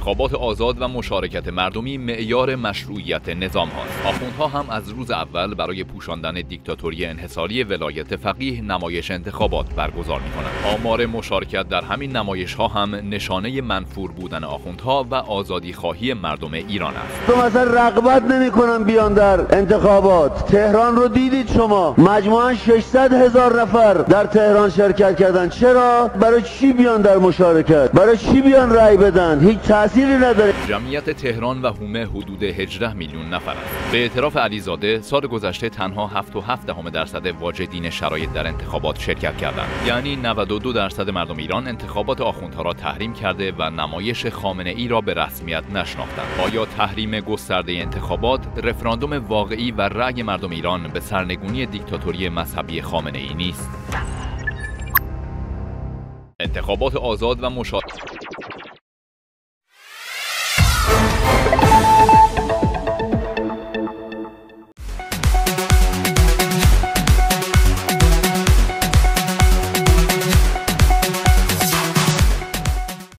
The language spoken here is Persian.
انتخابات آزاد و مشارکت مردمی معیار مشروعیت نظام هاست. آخوندها هم از روز اول برای پوشاندن دیکتاتوری انحصاری ولایت فقیه نمایش انتخابات برگزار می‌کنند. آمار مشارکت در همین نمایش‌ها هم نشانه منفور بودن آخوندها و آزادی خواهی مردم ایران است. تو مثلا رغبت نمی‌کنن بیان در انتخابات. تهران رو دیدید شما، مجموعاً 600,000 نفر در تهران شرکت کردن. چرا؟ برای چی بیان در مشارکت؟ برای چی بیان رأی بدن؟ هیچ تأثیری نداره. جمعیت تهران و حومه حدود 18 میلیون نفر است. به اعتراف علیزاده سال گذشته تنها 7.7% واجدین شرایط در انتخابات شرکت کردند. یعنی 92% مردم ایران انتخابات آخوندها را تحریم کرده و نمایش خامنه‌ای را به رسمیت نشناختند. آیا تحریم گسترده انتخابات رفراندوم واقعی و رأی مردم ایران به سرنگونی دیکتاتوری مذهبی خامنه‌ای نیست؟ انتخابات آزاد و مشارکت